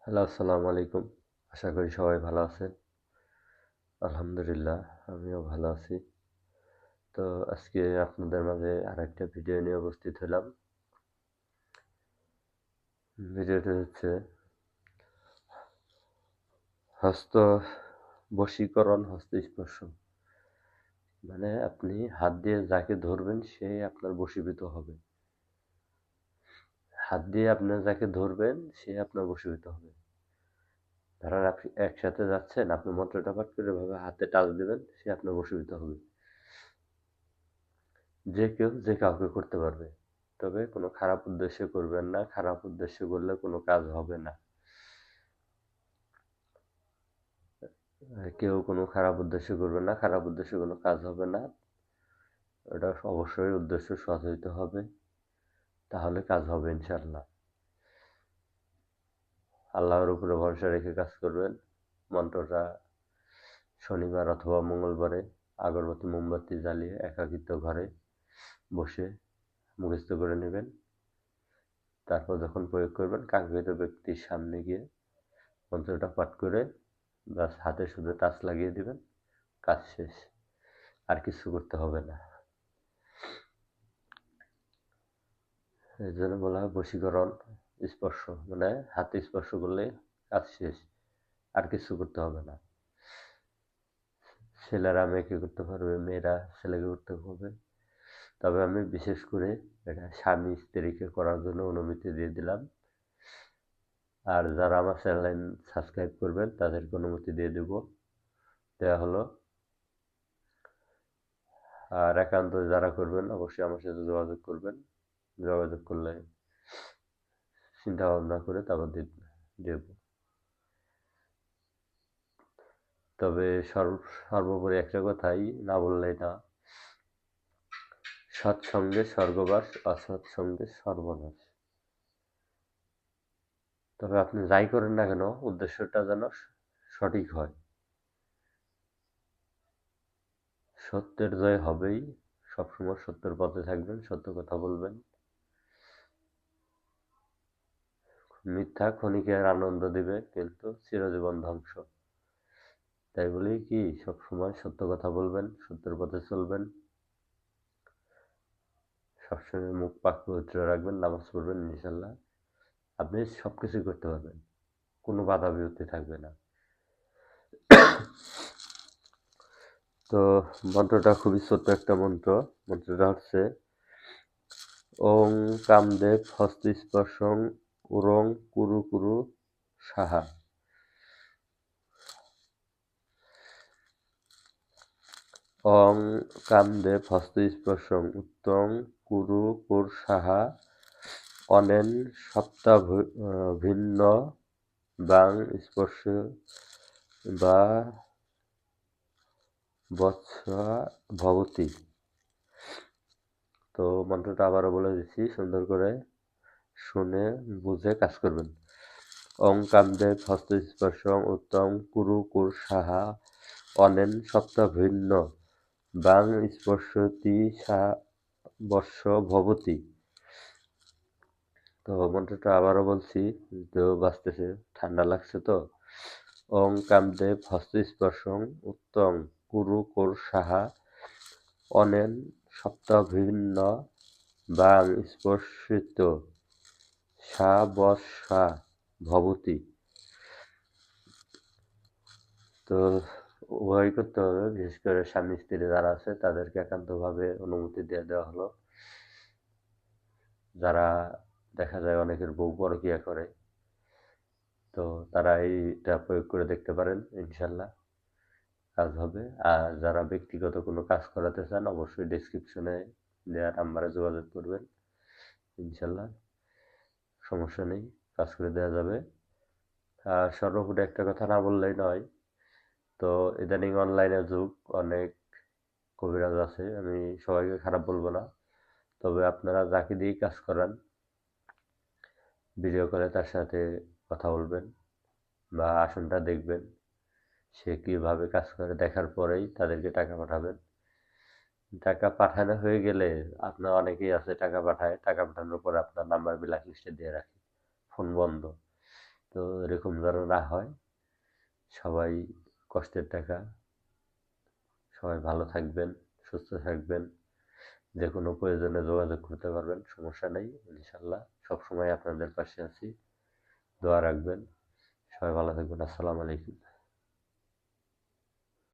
Hello, আসসালামু আলাইকুম। আশা করি সবাই ভালো আছেন। আলহামদুলিল্লাহ, আমিও ভালো আছি। তো আজকে আপনাদের মাঝে আরেকটা ভিডিও নিয়ে উপস্থিত হলাম। ভিডিওটা হচ্ছে হস্ত বশীকরণ, হস্তস্পর্শ। মানে আপনি হাত দিয়ে যাকে ধরবেন সে আপনার বশীভূত হবে। হাত দিয়ে আপনার যাকে ধরবেন সে আপনার বশীভূত হবে। ধরেন আপনি একসাথে যাচ্ছেন, আপনি মন্ত্রটা পাঠ করে এভাবে হাতে টাচ দিবেন, সে আপনার বশীভূত হবে। যে কেউ যে কাউকে করতে পারবে। তবে কোনো খারাপ উদ্দেশ্যে করবেন না। খারাপ উদ্দেশ্যে করলে কোনো কাজ হবে না। কেউ কোনো খারাপ উদ্দেশ্যে করবেন না। খারাপ উদ্দেশ্যে কোনো কাজ হবে না। ওটা অবশ্যই উদ্দেশ্য সৎ হইতে হবে। তাহলে কাজ হবে ইনশাআল্লাহ। আল্লাহর উপরে ভরসা রেখে কাজ করবেন। মন্ত্রটা শনিবার অথবা মঙ্গলবারে আগরবাতি মোমবাতি জ্বালিয়ে একাকিত্ব ঘরে বসে মুখস্থ করে নেবেন। তারপর যখন প্রয়োগ করবেন কাঙ্ক্ষিত ব্যক্তির সামনে গিয়ে মন্ত্রটা পাঠ করে ব্যাস হাতে শুধু টাচ লাগিয়ে দিবেন, কাজ শেষ। আর কিছু করতে হবে না। এই জন্য বলা হয় বশীকরণ স্পর্শ, মানে হাতে স্পর্শ করলে কাজ শেষ, আর কিছু করতে হবে না। ছেলেরা মেয়েকে করতে পারবে, মেয়েরা ছেলেকে করতে হবে। তবে আমি বিশেষ করে এটা স্বামী স্ত্রীকে করার জন্য অনুমতি দিয়ে দিলাম। আর যারা আমার চ্যানেল সাবস্ক্রাইব করবেন তাদেরকে অনুমতি দিয়ে দেব, দেওয়া হলো। আর একান্ত যারা করবেন অবশ্যই আমার সাথে যোগাযোগ করবেন। যোগাযোগ করলে চিন্তা ভাবনা করে তারপর দেব। তবে সর্বোপরি একটা কথাই না বললেই না, সৎসঙ্গে স্বর্গবাস, অসৎসঙ্গে সর্বনাশ। তবে আপনি যাই করেন না কেন উদ্দেশ্যটা যেন সঠিক হয়। সত্যের জয় হবেই। সবসময় সত্যের পথে থাকবেন, সত্য কথা বলবেন। মিথ্যা ক্ষণিকের আনন্দ দিবে কিন্তু চিরজীবন ধ্বংস। তাই বলি কি সবসময় সত্য কথা বলবেন, সত্যের পথে চলবেন। সবসময় মুখ পাক পবিত্র রাখবেন, নামাজ পড়বেন, ইনশাল্লাহ আপনি সবকিছু করতে পারবেন। কোনো বাধা বিপত্তি থাকবে না। তো মন্ত্রটা খুবই ছোট্ট একটা মন্ত্র। মন্ত্রটা হচ্ছে ওং কামদেব হস্তস্পর্শং উরং কুরু কুরু সাহা। অং কামদেব হস্তস্পর্শং উত্তং কুরু কুর সাহা অনেন সপ্তাহ ভিন্ন বাং স্পর্শ বা বৎসা ভবতি। তো মন্ত্রটা আবারও বলে দিচ্ছি, সুন্দর করে শুনে বুঝে কাজ করবেন। ওং কামদেব হস্তস্পর্শং উত্তম কুরু কুর সাহা অনেন সপ্তাহ ভিন্ন বাং স্পর্শতি সা বর্ষ ভবতি। তো মন্ত্রটা আবারও বলছি, তো বাঁচতেছে, ঠান্ডা লাগছে তো। ওং কামদেব হস্তস্পর্শং উত্তম কুরু কুর সাহা অনেন সপ্তাহ ভিন্ন বাং স্পর্শিত সা বর্ষা ভবতি। তো উভয় করতে হবে, বিশেষ করে স্বামী স্ত্রী যারা আছে তাদেরকে একান্তভাবে অনুমতি দিয়ে দেওয়া হলো। যারা দেখা যায় অনেকের বউ পরকীয়া করে, তো তারা এইটা প্রয়োগ করে দেখতে পারেন, ইনশাল্লাহ কাজ হবে। আর যারা ব্যক্তিগত কোনো কাজ করাতে চান অবশ্যই ডেসক্রিপশনে দেওয়া নাম্বারে যোগাযোগ করবেন, ইনশাল্লাহ সমস্যা নেই, কাজ করে দেওয়া যাবে। আর সর্বোপরি একটা কথা না বললেই নয়, তো ইদানিং অনলাইনের যুগ, অনেক কবিরাজ আছে, আমি সবাইকে খারাপ বলবো না। তবে আপনারা যাকে দিয়েই কাজ করান ভিডিও কলে তার সাথে কথা বলবেন বা আসনটা দেখবেন, সে কীভাবে কাজ করে দেখার পরেই তাদেরকে টাকা পাঠাবেন। টাকা পাঠানো হয়ে গেলে আপনার অনেকেই আছে টাকা পাঠায়, টাকা পাঠানোর পর আপনার নাম্বার ব্ল্যাক লিস্টে দিয়ে রাখে, ফোন বন্ধ। তো এরকম যেন না হয়। সবাই কষ্টের টাকা, সবাই ভালো থাকবেন, সুস্থ থাকবেন। যে কোনো প্রয়োজনে যোগাযোগ করতে পারবেন, সমস্যা নেই। ইনশাল্লাহ সবসময় আপনাদের পাশে আছি। দোয়া রাখবেন। সবাই ভালো থাকবেন। আসসালামু আলাইকুম।